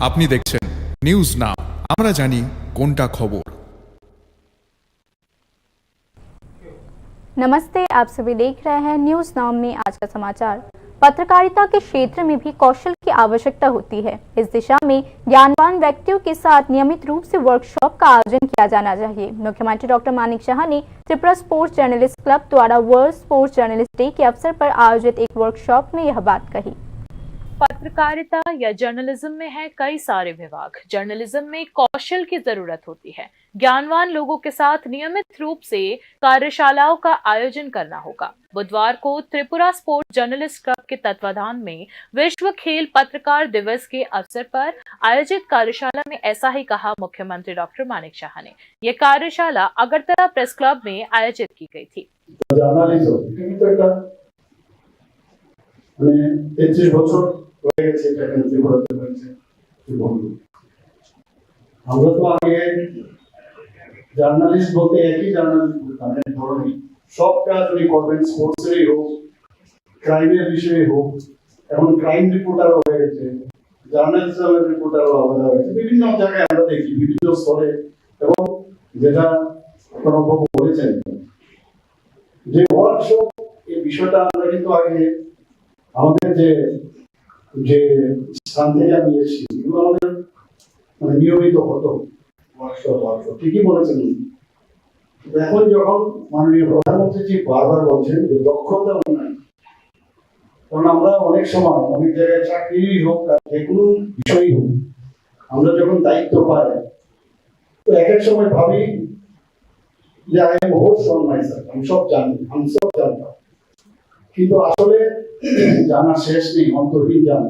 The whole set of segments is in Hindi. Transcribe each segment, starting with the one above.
আপনি দেখছেন নিউজ নাও, আমরা জানি কোনটা খবর। नमस्ते, आप सभी देख रहे हैं न्यूज नाउ में आज का समाचार। पत्रकारिता के क्षेत्र में भी कौशल की आवश्यकता होती है। इस दिशा में ज्ञानवान व्यक्तियों के साथ नियमित रूप से वर्कशॉप का आयोजन किया जाना चाहिए। मुख्यमंत्री डॉक्टर मानिक शाह ने त्रिपुरा स्पोर्ट्स जर्नलिस्ट क्लब द्वारा वर्ल्ड स्पोर्ट्स जर्नलिस्ट डे के अवसर पर आयोजित एक वर्कशॉप में यह बात कही। पत्रकारिता या जर्नलिज्म में है कई सारे विभाग। जर्नलिज्म में कौशल की जरूरत होती है। ज्ञानवान लोगों के साथ नियमित रूप से कार्यशालाओं का आयोजन करना होगा। बुधवार को त्रिपुरा स्पोर्ट्स जर्नलिस्ट क्लब के तत्वाधान में विश्व खेल पत्रकार दिवस के अवसर पर आयोजित कार्यशाला में ऐसा ही कहा मुख्यमंत्री डॉक्टर मानिक शाह ने। यह कार्यशाला अगरतला प्रेस क्लब में आयोजित की गई थी। মানে 33 বছর হয়ে গেছে এটা ত্রিপুরাতে হয়েছে। আমরা তো আগে জার্নালিস্ট বলতে একই জার্নালিস্ট বলতাম, এক ধরনের সব কাজ ওই করবেন, স্পোর্টসেরই হোক, ক্রাইমের বিষয়ে হোক। এখন ক্রাইম রিপোর্টারও হয়ে গেছে, জার্নালিজমের রিপোর্টারও আলাদা হয়েছে। বিভিন্ন জায়গায় আমরা দেখি বিভিন্ন স্তরে। এবং যেটা প্রণববাবু বলেছেন যে ওয়ার্কশপ, এই বিষয়টা আমরা কিন্তু আগে আমাদের যে স্থান থেকে আমি এসেছি এগুলো আমাদের মানে নিয়মিত হতো ওয়ার্কশপ। ঠিকই বলেছেন। এখন যখন মাননীয় প্রধানমন্ত্রী বারবার বলছেন যে দক্ষতা উন্নয়ন, কারণ আমরা অনেক সময় অনেক জায়গায় চাকরি হোক আর যে কোনো বিষয়ই হোক, আমরা যখন দায়িত্ব পাই তো এক এক সময় ভাবি যে I am host on my self, আমি সব জানি, আমি সব জানতাম। কিন্তু আসলে জানার শেষ নেই, অন্তর্হীন জান।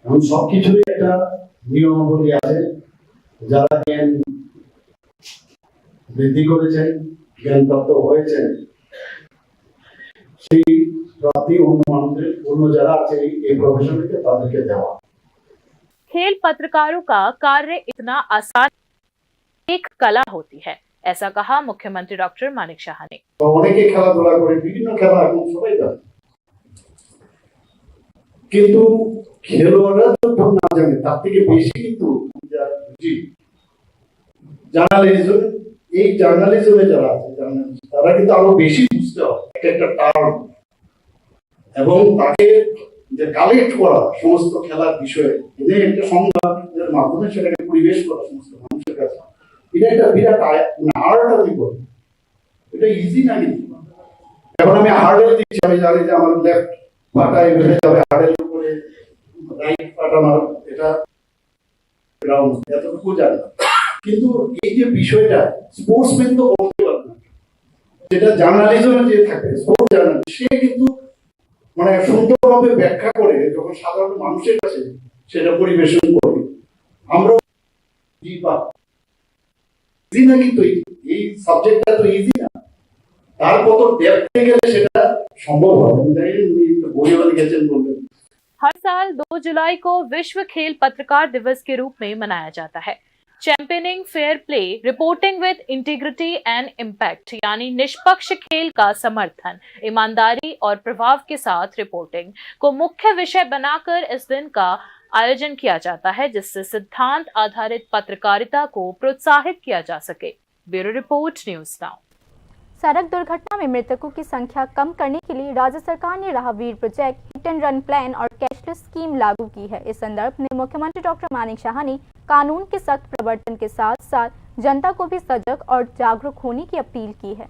এখন সবকিছুরই একটা নিয়মাবলী আছে। যারা জ্ঞান বৃদ্ধি করেছেন, জ্ঞান প্রাপ্ত হয়েছেন, সেই প্রাপ্তি অন্য মানুষদের, অন্য যারা আছে এই প্রফেশনকে তাদেরকে দেওয়া। खेल पत्रकारों का कार्य इतना आसान एक कला होती है, ऐसा कहा मुख्यमंत्री डॉक्टर मानिक शाह ने। অনেকে খেলাধুলা করে, বিভিন্ন খেলা এখন সবাই জানে, কিন্তু খেলোয়াড়রা যত না জানে তার থেকে বেশি কিন্তু জার্নালিজম, এই জার্নালিজমে যারা আছে তারা কিন্তু আরো বেশি বুঝতে হবে একটা টার্ম, এবং তাকে যে কালেক্ট করা সমস্ত খেলার বিষয়ে এনে একটা সংবাদের মাধ্যমে সেটাকে পরিবেশ করা সমস্ত মানুষের কাছে, এটা একটা বিরাট আর্ট। আমি বলি এটা ইজি না। কিন্তু এখন আমি হার্ডেল দিচ্ছি, আমি জানি যে আমার লেফট পাটা এভাবে যাবে, হার্ডেল উপরে রাইট পাটা আমার এটা গ্রাউন্ড, এতটুকু জানি। কিন্তু এই যে বিষয়টা স্পোর্টসম্যান তো বলতে পারবে না, যেটা জার্নালিজমে যে থাকে স্পোর্টস জার্নালিস্ট, সে কিন্তু মানে সুন্দরভাবে ব্যাখ্যা করে যখন সাধারণ মানুষের কাছে সেটা পরিবেশন করে। আমরা ইজি না, কিন্তু এই সাবজেক্টটা তো ইজি না, তার কত ডেপথে গেলে সেটা সম্ভব হয়। বই লিখেছেন বলবেন। हर साल 2 जुलाई को विश्व खेल पत्रकार दिवस के रूप में मनाया जाता है। Championing fair play, reporting with integrity and impact, यानी निष्पक्ष खेल का समर्थन, ईमानदारी और प्रभाव के साथ रिपोर्टिंग को मुख्य विषय बनाकर इस दिन का आयोजन किया जाता है, जिससे सिद्धांत आधारित पत्रकारिता को प्रोत्साहित किया जा सके। Bureau report, news now. सड़क दुर्घटना में मृतकों की संख्या कम करने के लिए राज्य सरकार ने Rahveer project, hit and run plan और कैशलेस स्कीम लागू की है। इस संदर्भ में मुख्यमंत्री डॉक्टर मानिक शाह ने कानून के सख्त प्रवर्तन के साथ साथ जनता को भी सजग और जागरूक होने की अपील की है।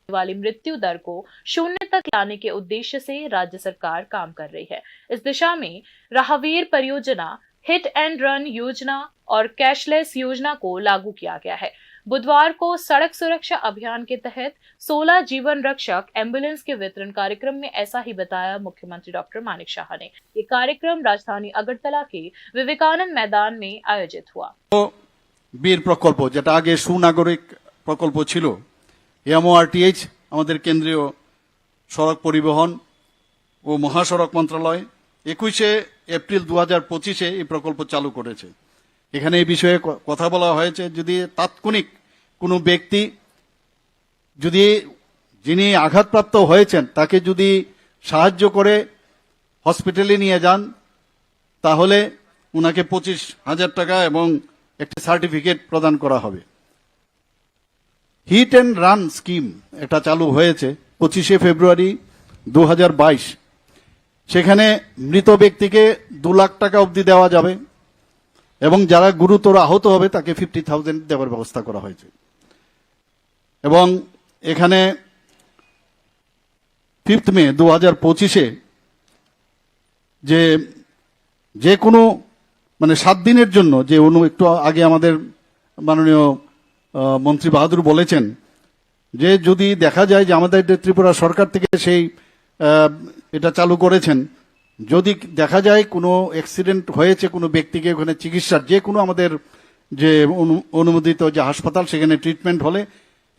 वाली मृत्यु दर को शून्य तक लाने के उद्देश्य से राज्य सरकार काम कर रही है। इस दिशा में राहवीर परियोजना, हिट एंड रन योजना और कैशलेस योजना को लागू किया गया है। बुधवार को सड़क सुरक्षा अभियान के तहत 16 जीवन रक्षक एम्बुलेंस के वितरण कार्यक्रम में ऐसा ही बताया मुख्यमंत्री डॉक्टर मानिक शाह ने। ये कार्यक्रम राजधानी अगरतला के विवेकानंद मैदान में आयोजित हुआ। বীর প্রকল্প, যেটা আগে সুনাগরিক প্রকল্প ছিল, এমওআরটিএইচ আমাদের কেন্দ্রীয় সড়ক পরিবহন ও মহাসড়ক মন্ত্রণালয় 21 এপ্রিল 2025 এই প্রকল্প চালু করেছে। এখানে এই বিষয়ে কথা বলা হয়েছে, যদি তাৎক্ষণিক কোনো ব্যক্তি যদি যিনি আঘাতপ্রাপ্ত হয়েছেন তাকে যদি সাহায্য করে হসপিটালে নিয়ে যান, তাহলে উনাকে 25,000 টাকা এবং একটি সার্টিফিকেট প্রদান করা হবে। হিট অ্যান্ড রান স্কিম এটা চালু হয়েছে 25 ফেব্রুয়ারি 2022। সেখানে মৃত ব্যক্তিকে 2 লাখ টাকা অবধি দেওয়া যাবে এবং যারা গুরুতর আহত হবে তাকে 50,000 দেওয়ার ব্যবস্থা করা হয়েছে। এবং এখানে 5 মে 2025 যে কোনো মানে 7 দিনের জন্য যে একটু আগে আমাদের মাননীয় মন্ত্রী বাহাদুর বলেছেন যে যদি দেখা যায় যে আমাদের ত্রিপুরা সরকার থেকে সেই এটা চালু করেছেন, যদি দেখা যায় কোনো অ্যাক্সিডেন্ট হয়েছে কোনো ব্যক্তিকে ওখানে চিকিৎসার যে কোনো আমাদের যে অনুমোদিত যে হাসপাতাল সেখানে ট্রিটমেন্ট হলে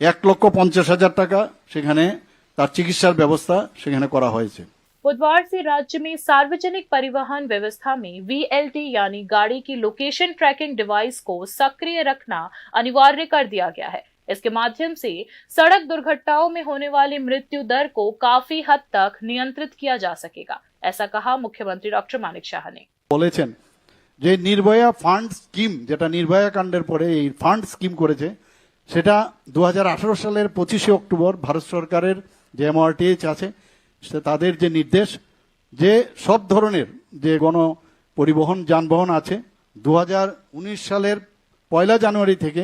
1,50,000 টাকা সেখানে তার চিকিৎসার ব্যবস্থা সেখানে করা হয়েছে। बुधवार से राज्य में सार्वजनिक परिवहन व्यवस्था में VLT यानी गाड़ी की लोकेशन ट्रैकिंग डिवाइस को सक्रिय रखना अनिवार्य कर दिया गया है। इसके माध्यम से सड़क दुर्घटनाओं में होने वाली मृत्यु दर को काफी हद तक नियंत्रित किया जा सकेगा, ऐसा कहा मुख्यमंत्री डॉक्टर मानिक शाह ने। বলেছেন যে নির্ভয়া ফান্ড স্কিম, যেটা নির্ভয়া কাণ্ডের পরে এই ফান্ড স্কিম করেছে, সেটা 2018 সালের 25 অক্টোবর ভারত সরকারের যে MRTH আছে তাদের যে নির্দেশ যে সব ধরনের যে গণ পরিবহন যানবাহন আছে 2019 সালের 1 জানুয়ারি থেকে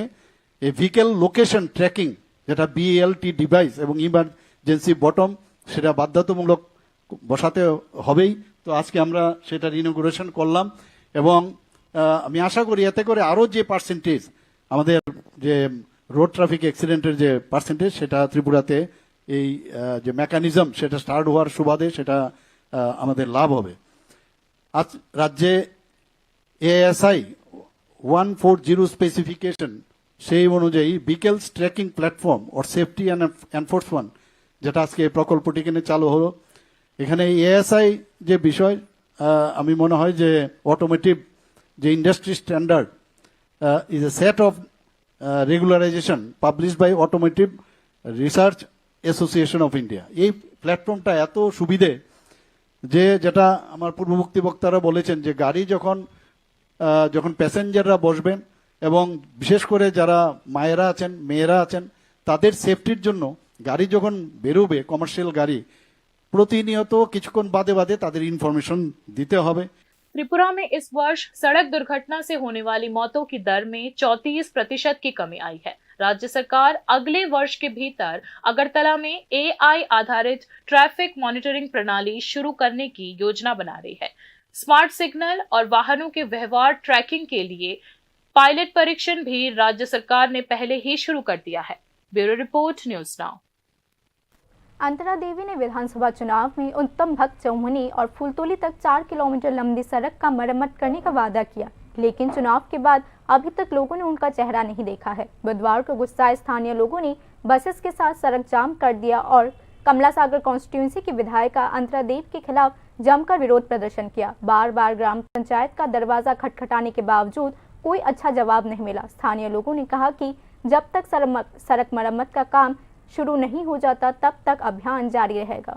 এই ভেহিকেল লোকেশন ট্র্যাকিং যেটা BLT ডিভাইস এবং ইমার্জেন্সি বটম সেটা বাধ্যতামূলক বসাতে হবেই। তো আজকে আমরা সেটার ইনোগ্রেশন করলাম এবং আমি আশা করি এতে করে আরো যে পার্সেন্টেজ আমাদের যে রোড ট্রাফিক অ্যাক্সিডেন্টের যে পার্সেন্টেজ সেটা ত্রিপুরাতে এই যে মেকানিজম সেটা স্টার্ট হওয়ার সুবাদে সেটা আমাদের লাভ হবে। আজ রাজ্যে ASI 140 স্পেসিফিকেশন সেই অনুযায়ী vehicles tracking platform or safety and enforcement যেটা আজকে এই প্রকল্পটি কিনে চালু হলো, এখানে ASI যে বিষয় আমি মনে হয় যে অটোমেটিভ যে industry standard is a set of regularization publish by automotive research association of India. এই প্ল্যাটফর্মটা এত সুবিধে যে যেটা আমার পূর্ববর্তী বক্তারা বলেছেন যে গাড়ি যখন প্যাসেঞ্জাররা বসবেন এবং বিশেষ করে যারা মায়েরা আছেন মেয়েরা আছেন তাদের সেফটির জন্য গাড়ি যখন বেরোবে কমার্শিয়াল গাড়ি প্রতিনিয়ত কিছুক্ষণ বাদে বাদে তাদের ইনফরমেশন দিতে হবে। त्रिपुरा में इस वर्ष सड़क दुर्घटना से होने वाली मौतों की दर में 34% की कमी आई है। राज्य सरकार अगले वर्ष के भीतर अगरतला में AI आधारित ट्रैफिक मॉनिटरिंग प्रणाली शुरू करने की योजना बना रही है। स्मार्ट सिग्नल और वाहनों के व्यवहार ट्रैकिंग के लिए पायलट परीक्षण भी राज्य सरकार ने पहले ही शुरू कर दिया है। Bureau report, news now. Antara Devi ने विधानसभा चुनाव में उत्तम भक्त चौमुहनी और फूलतोली तक 4 किलोमीटर लंबी सड़क का मरम्मत करने का वादा किया, लेकिन चुनाव के बाद अभी तक लोगों ने उनका चेहरा नहीं देखा है। बुधवार को गुस्साए स्थानीय लोगों ने बसेस के साथ सड़क जाम कर दिया और कमला सागर कॉन्स्टिट्यूंसी की विधायिका अंतरा देव के खिलाफ जमकर विरोध प्रदर्शन किया। बार बार ग्राम पंचायत का दरवाजा खटखटाने के बावजूद कोई अच्छा जवाब नहीं मिला। स्थानीय लोगों ने कहा कि जब तक सड़क मरम्मत का काम शुरू नहीं हो जाता तब तक अभियान जारी रहेगा।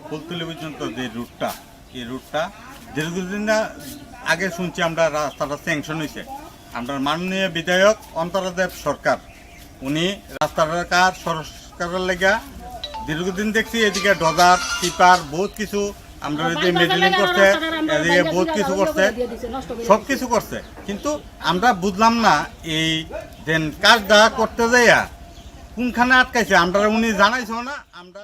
ফুলতলি পর্যন্ত যে রুটটা এই রুটটা দীর্ঘদিন আগে শুনছি আমরা রাস্তাটা স্যাংশন হয়েছে। আমরা মাননীয় বিধায়ক অন্তরাদেব সরকার উনি রাস্তাটার কাজ সংস্কারের লেগা দীর্ঘদিন দেখছি এদিকে ডজার টিপার বহুত কিছু আমরা মেডেলিং করছে এদিকে বহুত কিছু করছে সব কিছু করছে, কিন্তু আমরা বুঝলাম না এই দেন কাজটা করতে যাইয়া কোনখানে আটকাইছে আমরা উনি জানাইছো না। আমরা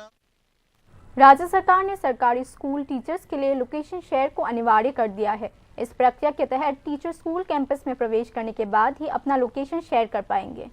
राज्य सरकार ने सरकारी स्कूल टीचर्स के लिए लोकेशन शेयर को अनिवार्य कर दिया है। इस प्रक्रिया के तहत टीचर स्कूल कैंपस में प्रवेश करने के बाद ही अपना लोकेशन शेयर कर पाएंगे।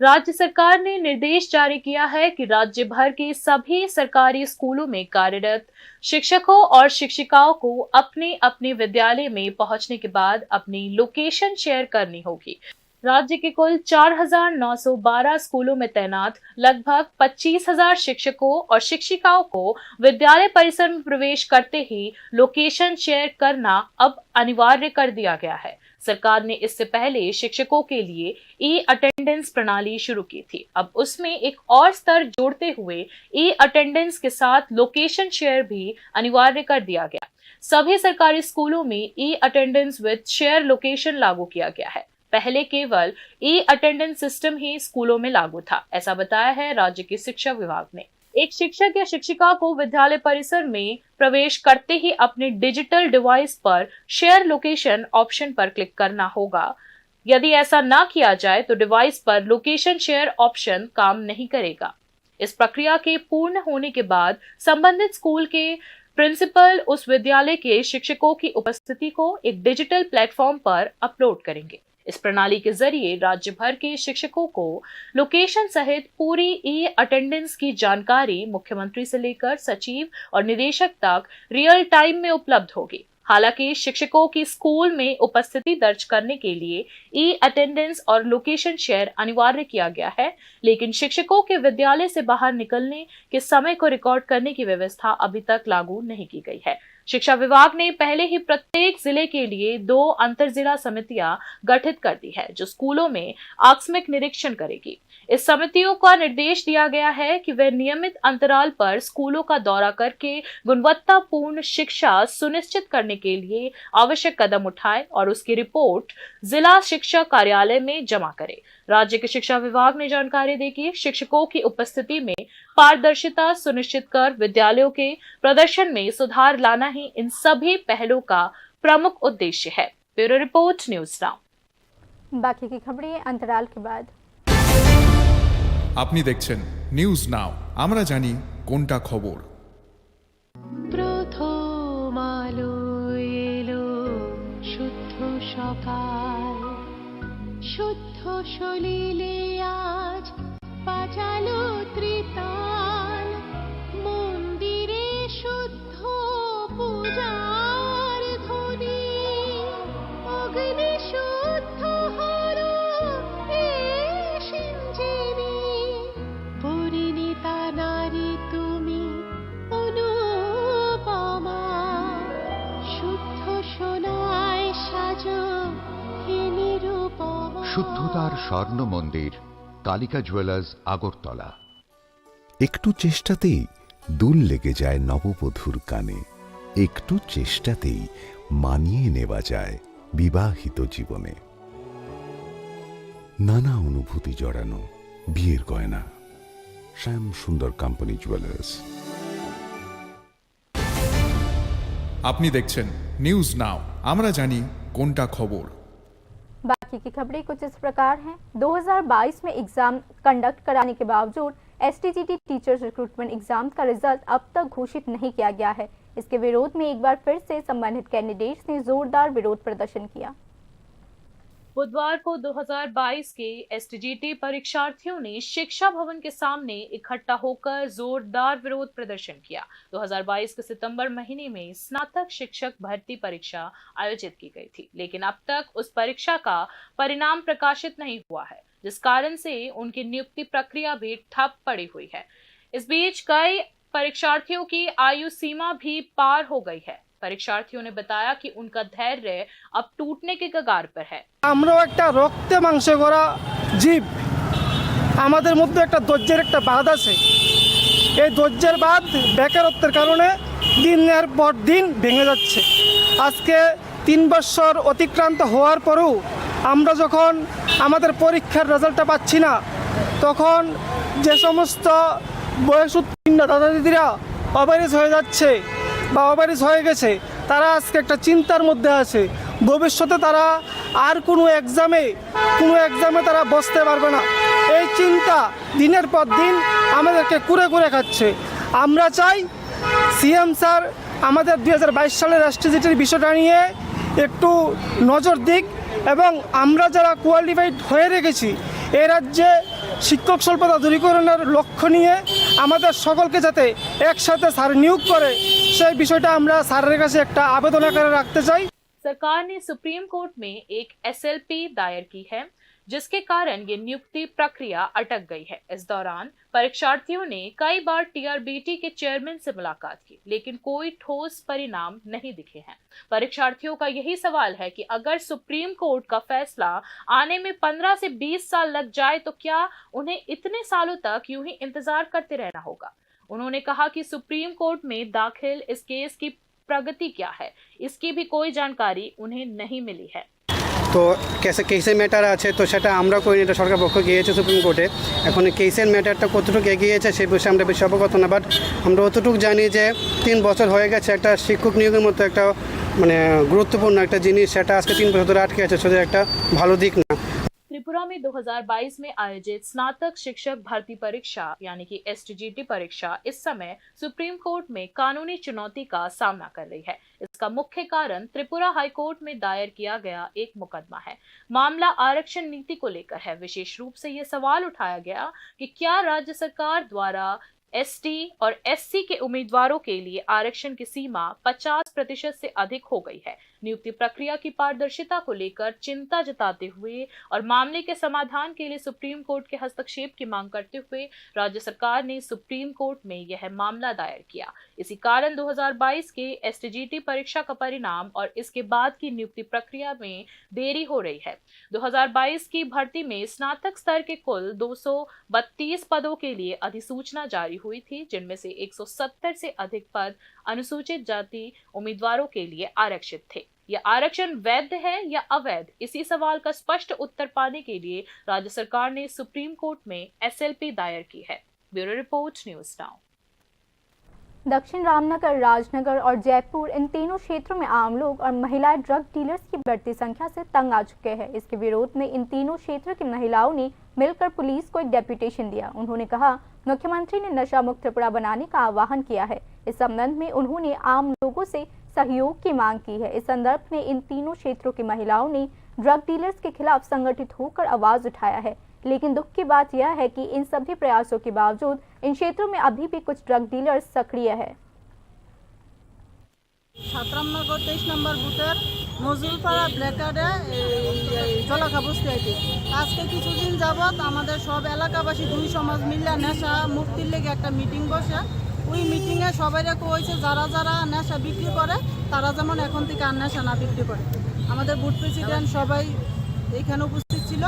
राज्य सरकार ने निर्देश जारी किया है कि राज्य भर के सभी सरकारी स्कूलों में कार्यरत शिक्षकों और शिक्षिकाओं को अपने अपने विद्यालय में पहुंचने के बाद अपनी लोकेशन शेयर करनी होगी। राज्य के कुल 4,912 स्कूलों में तैनात लगभग 25,000 शिक्षकों और शिक्षिकाओं को विद्यालय परिसर में प्रवेश करते ही लोकेशन शेयर करना अब अनिवार्य कर दिया गया है। सरकार ने इससे पहले शिक्षकों के लिए ई अटेंडेंस प्रणाली शुरू की थी। अब उसमें एक और स्तर जोड़ते हुए ई अटेंडेंस के साथ लोकेशन शेयर भी अनिवार्य कर दिया गया। सभी सरकारी स्कूलों में e attendance with share location लागू किया गया है। पहले केवल ई अटेंडेंस सिस्टम ही स्कूलों में लागू था, ऐसा बताया है राज्य के शिक्षा विभाग ने। एक शिक्षक या शिक्षिका को विद्यालय परिसर में प्रवेश करते ही अपने डिजिटल डिवाइस पर शेयर लोकेशन ऑप्शन पर क्लिक करना होगा। यदि ऐसा ना किया जाए तो डिवाइस पर लोकेशन शेयर ऑप्शन काम नहीं करेगा। इस प्रक्रिया के पूर्ण होने के बाद संबंधित स्कूल के प्रिंसिपल उस विद्यालय के शिक्षकों की उपस्थिति को एक डिजिटल प्लेटफॉर्म पर अपलोड करेंगे। इस प्रणाली के जरिए राज्य भर के शिक्षकों को लोकेशन सहित पूरी ई अटेंडेंस की जानकारी मुख्यमंत्री से लेकर सचिव और निदेशक तक रियल टाइम में उपलब्ध होगी। हालांकि शिक्षकों की स्कूल में उपस्थिति दर्ज करने के लिए ई अटेंडेंस और लोकेशन शेयर अनिवार्य किया गया है, लेकिन शिक्षकों के विद्यालय से बाहर निकलने के समय को रिकॉर्ड करने की व्यवस्था अभी तक लागू नहीं की गई है। शिक्षा विभाग ने पहले ही प्रत्येक जिले के लिए 2 अंतर जिला समितियां गठित कर दी है, जो स्कूलों में आकस्मिक निरीक्षण करेगी। इस समितियों का निर्देश दिया गया है कि वे नियमित अंतराल पर स्कूलों का दौरा करके गुणवत्तापूर्ण शिक्षा सुनिश्चित करने के लिए आवश्यक कदम उठाए और उसकी रिपोर्ट जिला शिक्षा कार्यालय में जमा करे। राज्य के शिक्षा विभाग ने जानकारी दी कि शिक्षकों की उपस्थिति में पारदर्शिता सुनिश्चित कर विद्यालयों के प्रदर्शन में सुधार लाना ही इन सभी पहलों का प्रमुख उद्देश्य है। Bureau report, news now. बाकी की खबरें अंतराल के बाद। আপনি দেখছেন নিউজ নাও, আমরা জানি কোনটা খবর। প্রথম আলো এলো শুদ্ধ সকাল, শুদ্ধ সলিলে আজ বাজালো ত্রিতাল, মন্দিরে শুদ্ধ পূজার ধ্বনি, অগ্নি শুদ্ধ হলো সিঞ্জিনি, পরিণীতা নারী তুমি অনুপমা, শুদ্ধ সোনায় সাজো হে নিরুপমা। শুদ্ধতার স্বর্ণ মন্দির, কালিকা জুয়েলার্স, আগরতলা। একটু চেষ্টাতেই দুল লেগে যায় নববধূর কানে, একটু চেষ্টাতেই মানিয়ে নেওয়া যায় বিবাহিত জীবনে। নানা অনুভূতি জড়ানো বিয়ের গয়না, শ্যাম সুন্দর কোম্পানি জুয়েলার্স। আপনি দেখছেন নিউজ নাও, আমরা জানি কোনটা খবর। बाकी की खबरें कुछ इस प्रकार हैं। 2022 में एग्जाम कंडक्ट कराने के बावजूद एसटीजीटी टीचर्स रिक्रूटमेंट एग्जाम का रिजल्ट अब तक घोषित नहीं किया गया है। इसके विरोध में एक बार फिर से संबंधित कैंडिडेट्स ने जोरदार विरोध प्रदर्शन किया। बुधवार को 2022 के एसटीजीटी परीक्षार्थियों ने शिक्षा भवन के सामने इकट्ठा होकर जोरदार विरोध प्रदर्शन किया। 2022 के सितंबर महीने में स्नातक शिक्षक भर्ती परीक्षा आयोजित की गई थी, लेकिन अब तक उस परीक्षा का परिणाम प्रकाशित नहीं हुआ है, जिस कारण से उनकी नियुक्ति प्रक्रिया भी ठप पड़ी हुई है। इस बीच कई परीक्षार्थियों की आयु सीमा भी पार हो गई है। परीक्षार्थियों ने बताया कि उनका धैर्य अब टूटने के कगार पर है। আমরাও একটা রক্তে মাংসে গড়া জীব, আমাদের মধ্যে একটা ধৈর্যের একটা বাঁধ আছে। এই ধৈর্যের বাঁধ বেকারত্বের কারণে দিনের পর দিন ভেঙে যাচ্ছে। আজকে 3 বছর অতিক্রান্ত হওয়ার পরেও আমরা যখন আমাদের পরীক্ষার রেজাল্টটা পাচ্ছি না, তখন যে সমস্ত বয়স উত্তীর্ণ দাদা দিদিরা অবারিশ হয়ে যাচ্ছে বা অবারিশ হয়ে গেছে, তারা আজকে একটা চিন্তার মধ্যে আছে। ভবিষ্যতে তারা আর কোনো এক্সামে তারা বসতে পারবে না। এই চিন্তা দিনের পর দিন আমাদেরকে কুরে কুরে খাচ্ছে। আমরা চাই সিএম স্যার আমাদের 2022 সালের এসটিজিটির বিষয়টা নিয়ে একটু নজর দিক এবং আমরা যারা কোয়ালিফাইড হয়ে রেখেছি এই রাজ্যে শিক্ষক স্বল্পতা দূরীকরণের লক্ষ্য নিয়ে আমাদের সকলকে যাতে একসাথে স্যার নিয়োগ করে সেই বিষয়টা আমরা স্যারের কাছে একটা আবেদন আকারে রাখতে চাই। सरकार ने सुप्रीम कोर्ट में एक एसएलपी दायर की है, जिसके कारण ये नियुक्ति प्रक्रिया अटक गई है। इस दौरान परीक्षार्थियों ने कई बार टीआरबीटी के चेयरमैन से मुलाकात की, लेकिन कोई ठोस परिणाम नहीं दिखे हैं। परीक्षार्थियों का यही सवाल है कि अगर सुप्रीम कोर्ट का फैसला आने में 15 से 20 साल लग जाए तो क्या उन्हें इतने सालों तक यूं ही इंतजार करते रहना होगा। उन्होंने कहा कि सुप्रीम कोर्ट में दाखिल इस केस की प्रगति क्या है, इसकी भी कोई जानकारी उन्हें नहीं मिली है। তো কেসের ম্যাটার আছে, তো সেটা আমরা করিনি, এটা সরকার পক্ষ গিয়েছে সুপ্রিম কোর্টে। এখন কেসের ম্যাটারটা কতটুকু এগিয়েছে সেই বিষয়ে আমরা বেশি অবগত না, বাট আমরা অতটুকু জানি যে 3 বছর হয়ে গেছে একটা শিক্ষক নিয়োগের মতো একটা মানে গুরুত্বপূর্ণ একটা জিনিস, সেটা আজকে 3 বছর ধরে আটকে আছে, সেটা একটা ভালো দিক না। त्रिपुरा में 2022 में आयोजित स्नातक शिक्षक भर्ती परीक्षा यानी कि एसटीजीटी परीक्षा इस समय सुप्रीम कोर्ट में कानूनी चुनौती का सामना कर रही है। इसका मुख्य कारण त्रिपुरा हाईकोर्ट में दायर किया गया एक मुकदमा है। मामला आरक्षण नीति को लेकर है। विशेष रूप से ये सवाल उठाया गया कि क्या राज्य सरकार द्वारा एसटी और एससी के उम्मीदवारों के लिए आरक्षण की सीमा 50% से अधिक हो गई है। नियुक्ति प्रक्रिया की पारदर्शिता को लेकर चिंता जताते हुए और मामले के समाधान के लिए सुप्रीम कोर्ट के हस्तक्षेप की मांग करते हुए राज्य सरकार ने सुप्रीम कोर्ट में यह मामला दायर किया। इसी कारण 2022 के एसटीजीटी परीक्षा का परिणाम और इसके बाद की नियुक्ति प्रक्रिया में देरी हो रही है। 2022 की भर्ती में स्नातक स्तर के कुल 232 पदों के लिए अधिसूचना जारी हुई थी, जिनमें से 170 से अधिक पद अनुसूचित जाति उम्मीदवारों के लिए आरक्षित थे। यह आरक्षण वैध है या अवैध, इसी सवाल का स्पष्ट उत्तर पाने के लिए राज्य सरकार ने सुप्रीम कोर्ट में एसएलपी दायर की है। Bureau report, news now. दक्षिण रामनगर, राजनगर और जयपुर इन तीनों क्षेत्रों में आम लोग और महिलाएं ड्रग डीलर्स की बढ़ती संख्या से तंग आ चुके हैं। इसके विरोध में इन तीनों क्षेत्रों की महिलाओं ने मिलकर पुलिस को एक डेप्यूटेशन दिया। उन्होंने कहा मुख्यमंत्री ने नशा मुक्त त्रिपुरा बनाने का आह्वान किया है। इस संबंध में उन्होंने आम लोगों से सहयोग की मांग की है। इस संदर्भ में इन तीनों क्षेत्रों की महिलाओं ने ड्रग डीलर्स के खिलाफ संगठित होकर आवाज उठाया है। लेकिन दुख की बात यह है कि इन सभी प्रयासों के बावजूद इन क्षेत्रों में अभी भी कुछ ड्रग डीलर्स सक्रिय है। ছাত্রামনগর 23 নম্বর বুথের নজরুলপাড়া ব্লেকারে জলাখা বসতে আইছি। আজকে কিছুদিন যাবৎ আমাদের সব এলাকাবাসী দুই সমাজ মিলে নেশা মুক্তির লেগে একটা মিটিং বসে। ওই মিটিংয়ে সবাইরা কইছে যারা যারা নেশা বিক্রি করে তারা যেমন এখন থেকে আর নেশা না বিক্রি করে। আমাদের বুথ প্রেসিডেন্ট সবাই এখানে উপস্থিত ছিল।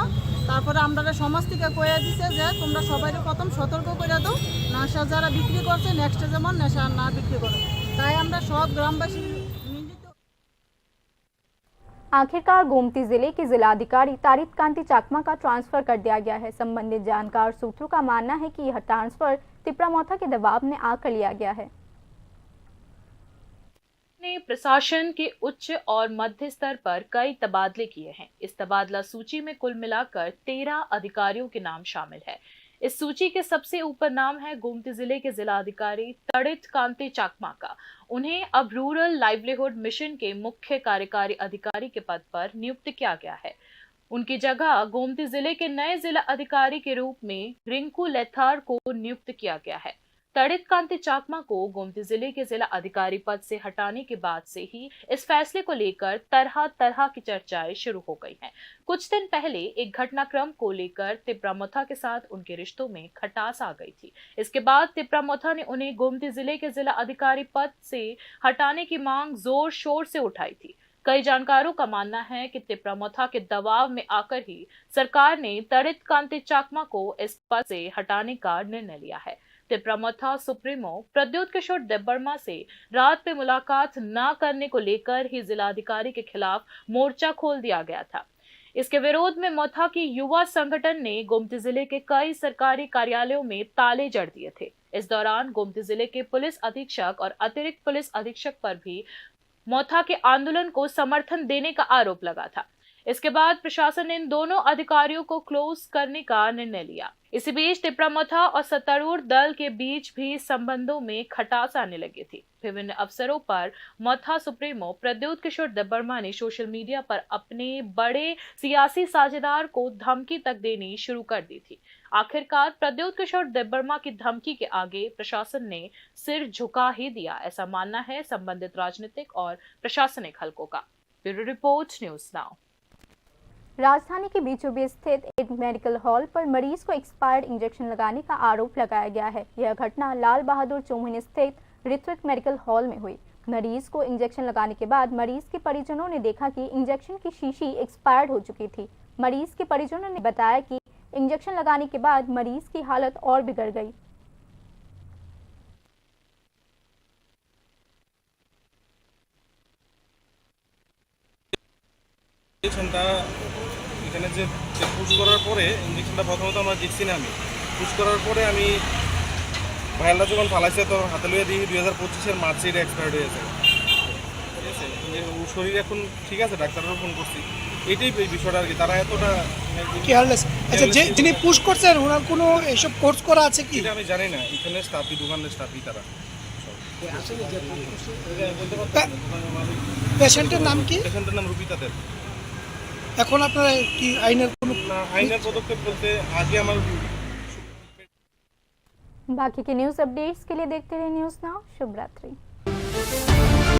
তারপরে আমরা সমাজ থেকে কইয়া দিছে যে তোমরা সবাই প্রথম সতর্ক করে দাও, নেশা যারা বিক্রি করছে নেক্সটে যেমন নেশা না বিক্রি করে। তাই আমরা সব গ্রামবাসী মিলিত। आखिरकार गोमती जिले के जिलाधिकारी तारित कांति चाकमा का ट्रांसफर कर दिया गया है। संबंधित जानकार सूत्रों का मानना है कि यह ट्रांसफर तिपरा मोथा के दबाव में आकर लिया गया है। ने प्रशासन के उच्च और मध्य स्तर पर कई तबादले किए हैं। इस तबादला सूची में कुल मिलाकर 13 अधिकारियों के नाम शामिल है। इस सूची के सबसे ऊपर नाम है गोमती जिले के जिलाधिकारी तारित कांति चाकमा का। उन्हें अब रूरल लाइवलीहुड मिशन के मुख्य कार्यकारी अधिकारी के पद पर नियुक्त किया गया है। उनकी जगह गोमती जिले के नए जिला अधिकारी के रूप में रिंकू लेथार को नियुक्त किया गया है। तारित कांति चाकमा को गोमती जिले के जिला अधिकारी पद से हटाने के बाद से ही इस फैसले को लेकर तरह तरह की चर्चाएं शुरू हो गई हैं। कुछ दिन पहले एक घटनाक्रम को लेकर तिपरा मोथा के साथ उनके रिश्तों में खटास आ गई थी। इसके बाद तिपरा मोथा ने उन्हें गोमती जिले के जिला अधिकारी पद से हटाने की मांग जोर शोर से उठाई थी। कई जानकारों का मानना है कि तिपरा मोथा के दबाव में आकर ही सरकार ने तारित कांति चाकमा को इस पद से हटाने का निर्णय लिया है। तिपरा मोथा सुप्रीमो प्रद्योत किशोर देबबर्मा से रात में मुलाकात न करने को लेकर ही जिलाधिकारी के खिलाफ मोर्चा खोल दिया गया था। इसके विरोध में मोथा की युवा संगठन ने गोमती जिले के कई सरकारी कार्यालयों में ताले जड़ दिए थे। इस दौरान गोमती जिले के पुलिस अधीक्षक और अतिरिक्त पुलिस अधीक्षक पर भी मोथा के आंदोलन को समर्थन देने का आरोप लगा था। इसके बाद प्रशासन ने इन दोनों अधिकारियों को क्लोज करने का निर्णय लिया। इसी बीच तिपरामथा और सत्तारूढ़ दल के बीच भी संबंधों में खटास आने लगी थी। विभिन्न अवसरों पर मथा सुप्रीमो प्रद्योत किशोर देबबर्मा ने सोशल मीडिया पर अपने बड़े सियासी साझेदार को धमकी तक देनी शुरू कर दी थी। आखिरकार प्रद्योत किशोर देबबर्मा की धमकी के आगे प्रशासन ने सिर झुका ही दिया, ऐसा मानना है संबंधित राजनीतिक और प्रशासनिक हलकों का। Bureau report, news now. राजधानी के बीचों बीच स्थित एक मेडिकल हॉल पर मरीज को एक्सपायर्ड इंजेक्शन लगाने का आरोप लगाया गया है। यह घटना लाल बहादुर चौमुहनी स्थित ऋत्विक मेडिकल हॉल में हुई। मरीज को इंजेक्शन लगाने के बाद मरीज के परिजनों ने देखा कि इंजेक्शन की शीशी एक्सपायर्ड हो चुकी थी। मरीज के परिजनों ने बताया कि इंजेक्शन लगाने के बाद मरीज की हालत और बिगड़ गई। এখানে যে পুশ করার পরে ইঞ্জেকশনটা প্রথমত আমরা দেখছি না, আমি পুশ করার পরে আমি ভাইয়ালটা যখন ফালাইছে তো হাতে লইয়া দিই 2025-এর মার্চে এটা এক্সপায়ার্ড হয়েছে। ঠিক আছে, যে ওর শরীর এখন ঠিক আছে, ডাক্তারও ফোন করছি, এটাই এই বিষয়টা আর কি। তারা এতটা কেয়ারলেস। আচ্ছা, যিনি পুশ করছেন ওনার কোনো এসব কোর্স করা আছে কি আমি জানি না। এখানে স্টাফই, দোকানের স্টাফই তারা। পেশেন্টের নাম কি? পেশেন্টের নাম রুবিতা দেব। এখন আপনারা কি আইনের কোনো পদক্ষেপ বলতে আগে আমার बाकी के न्यूज अपडेट्स के लिए देखते रहिए न्यूज़ नाउ। शुभ रात्रि।